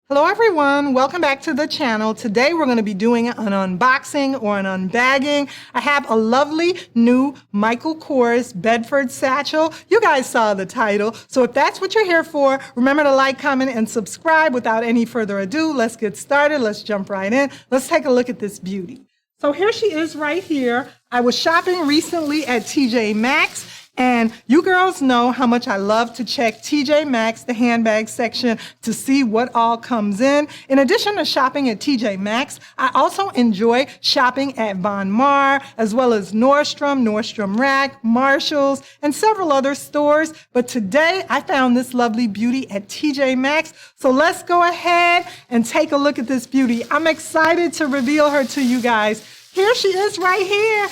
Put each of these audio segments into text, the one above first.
Hello everyone, welcome back to the channel. Today we're going to be doing an unboxing or an unbagging. I have a lovely new Michael Kors Bedford satchel. You guys saw the title, so if that's what you're here for, remember to like, comment, and subscribe. Without any further ado, let's get started. Let's jump right in. Let's take a look at this beauty. So here she is right here. I was shopping recently at TJ Maxx. And you girls know how much I love to check TJ Maxx, the handbag section, to see what all comes in. In addition to shopping at TJ Maxx, I also enjoy shopping at Von Maur, as well as Nordstrom Rack, Marshalls, and several other stores. But today I found this lovely beauty at TJ Maxx. So let's go ahead and take a look at this beauty. I'm excited to reveal her to you guys. Here she is right here.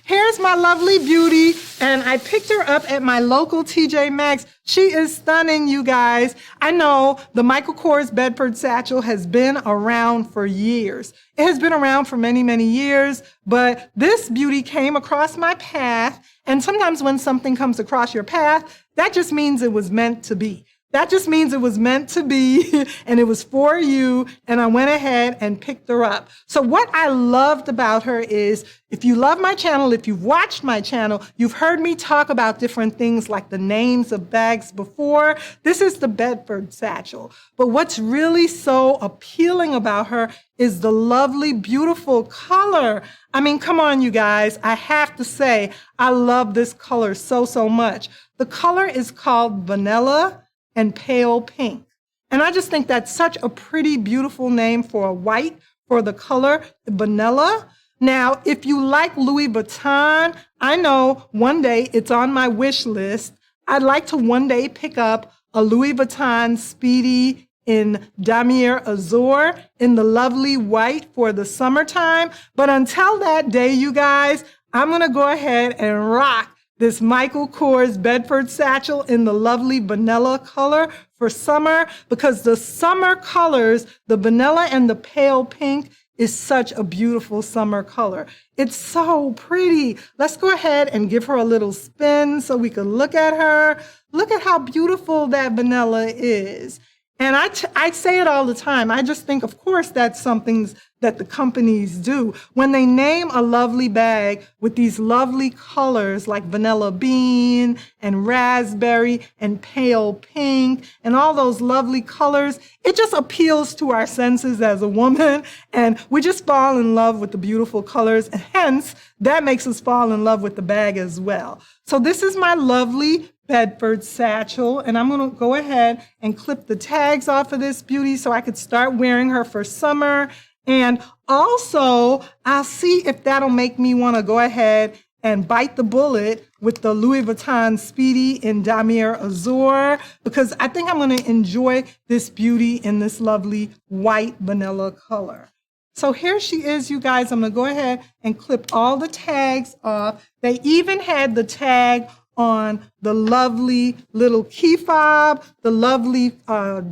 Here's my lovely beauty, and I picked her up at my local TJ Maxx. She is stunning, you guys. I know the Michael Kors Bedford satchel has been around for years. It has been around for many, many years, but this beauty came across my path, and sometimes when something comes across your path, that just means it was meant to be. That just means it was meant to be, and it was for you, and I went ahead and picked her up. So what I loved about her is, if you love my channel, if you've watched my channel, you've heard me talk about different things like the names of bags before. This is the Bedford satchel. But what's really so appealing about her is the lovely, beautiful color. I mean, come on, you guys. I have to say, I love this color so, so much. The color is called Vanilla and Pale Pink. And I just think that's such a pretty, beautiful name for a white, for the color vanilla. Now, if you like Louis Vuitton, I know one day it's on my wish list. I'd like to one day pick up a Louis Vuitton Speedy in Damier Azur in the lovely white for the summertime. But until that day, you guys, I'm gonna go ahead and rock this Michael Kors Bedford satchel in the lovely vanilla color for summer, because the summer colors, the vanilla and the pale pink, is such a beautiful summer color. It's so pretty. Let's go ahead and give her a little spin so we can look at her. Look at how beautiful that vanilla is. And I say it all the time. I just think, of course, that's something that the companies do. When they name a lovely bag with these lovely colors like vanilla bean and raspberry and pale pink and all those lovely colors, it just appeals to our senses as a woman. And we just fall in love with the beautiful colors. And hence, that makes us fall in love with the bag as well. So this is my lovely Bedford satchel, and I'm going to go ahead and clip the tags off of this beauty so I could start wearing her for summer. And also, I'll see if that'll make me want to go ahead and bite the bullet with the Louis Vuitton Speedy in Damier Azur, because I think I'm going to enjoy this beauty in this lovely white vanilla color. So here she is, you guys. I'm going to go ahead and clip all the tags off. They even had the tag on the lovely little key fob, the lovely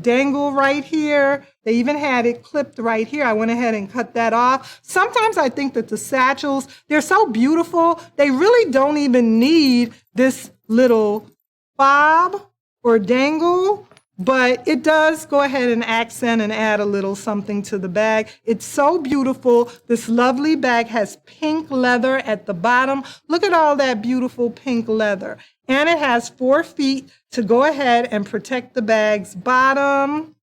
dangle right here. They even had it clipped right here. I went ahead and cut that off. Sometimes I think that the satchels, they're so beautiful, they really don't even need this little fob or dangle, but it does go ahead and accent and add a little something to the bag. It's so beautiful. This lovely bag has pink leather at the bottom. Look at all that beautiful pink leather. And it has 4 feet to go ahead and protect the bag's bottom.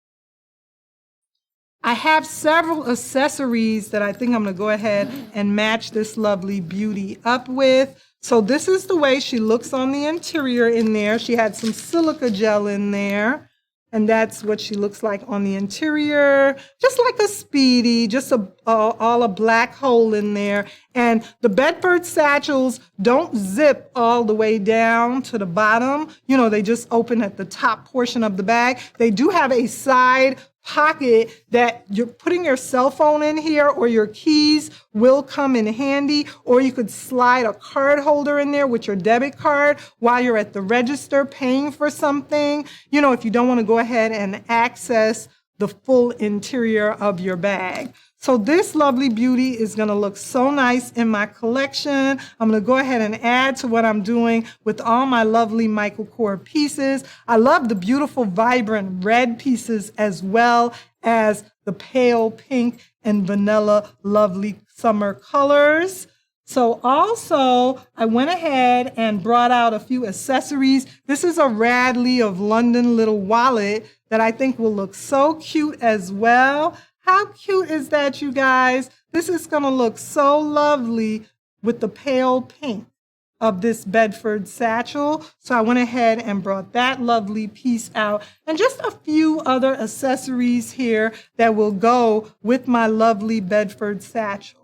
I have several accessories that I think I'm going to go ahead and match this lovely beauty up with. So this is the way she looks on the interior in there. She had some silica gel in there. And that's what she looks like on the interior, just like a Speedy, just all a black hole in there. And the Bedford satchels don't zip all the way down to the bottom. You know, they just open at the top portion of the bag. They do have a side pocket that you're putting your cell phone in here, or your keys will come in handy, or you could slide a card holder in there with your debit card while you're at the register paying for something, you know, if you don't want to go ahead and access the full interior of your bag. So this lovely beauty is going to look so nice in my collection. I'm going to go ahead and add to what I'm doing with all my lovely Michael Kors pieces. I love the beautiful, vibrant red pieces as well as the pale pink and vanilla lovely summer colors. So also, I went ahead and brought out a few accessories. This is a Radley of London little wallet that I think will look so cute as well. How cute is that, you guys? This is going to look so lovely with the pale pink of this Bedford satchel. So I went ahead and brought that lovely piece out, and just a few other accessories here that will go with my lovely Bedford satchel.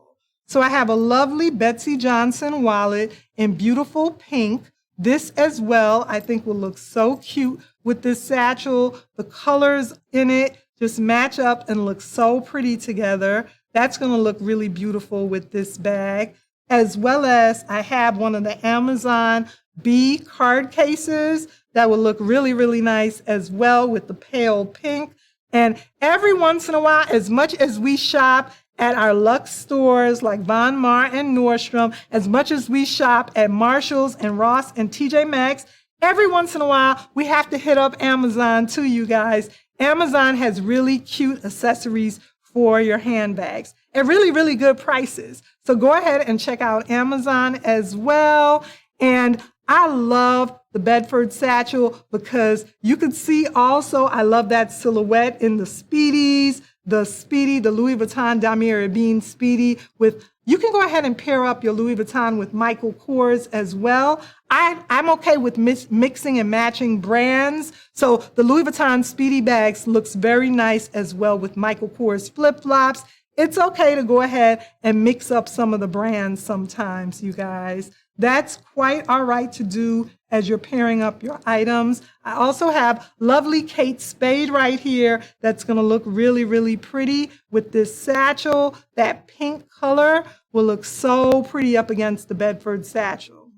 So I have a lovely Betsy Johnson wallet in beautiful pink. This as well, I think will look so cute with this satchel. The colors in it just match up and look so pretty together. That's going to look really beautiful with this bag. As well as I have one of the Amazon B card cases that will look really, really nice as well with the pale pink. And every once in a while, as much as we shop at our Luxe stores like Von Maur and Nordstrom, as much as we shop at Marshall's and Ross and TJ Maxx, every once in a while, we have to hit up Amazon too, you guys. Amazon has really cute accessories for your handbags at really, really good prices. So go ahead and check out Amazon as well. And I love the Bedford satchel because you can see also, I love that silhouette in the Speedies, the Louis Vuitton Damier Ebene Speedy with, you can go ahead and pair up your Louis Vuitton with Michael Kors as well. I'm okay with mixing and matching brands. So the Louis Vuitton Speedy bags looks very nice as well with Michael Kors flip-flops. It's okay to go ahead and mix up some of the brands sometimes, you guys. That's quite all right to do as you're pairing up your items. I also have lovely Kate Spade right here that's going to look really, really pretty with this satchel. That pink color will look so pretty up against the Bedford satchel.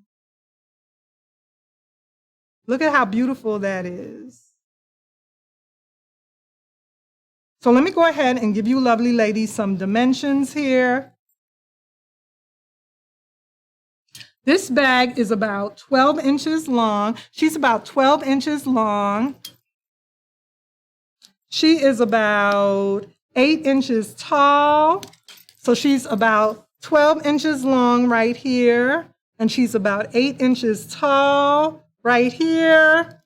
Look at how beautiful that is. So let me go ahead and give you lovely ladies some dimensions here. This bag is about 12 inches long. She's about 12 inches long. She is about 8 inches tall. So she's about 12 inches long right here. And she's about 8 inches tall right here.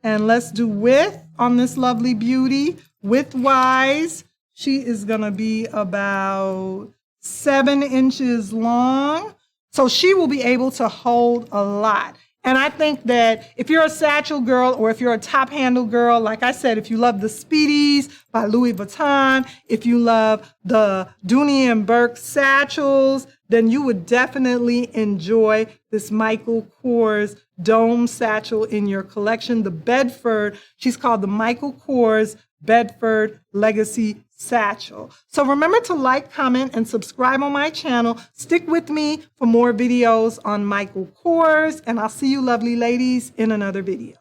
And let's do width on this lovely beauty. Width-wise, she is going to be about 7 inches long. So she will be able to hold a lot. And I think that if you're a satchel girl or if you're a top handle girl, like I said, if you love the Speedies by Louis Vuitton, if you love the Dooney & Bourke satchels, then you would definitely enjoy this Michael Kors dome satchel in your collection. The Bedford, she's called the Michael Kors Bedford Legacy Satchel. So remember to like, comment, and subscribe on my channel. Stick with me for more videos on Michael Kors, and I'll see you lovely ladies in another video.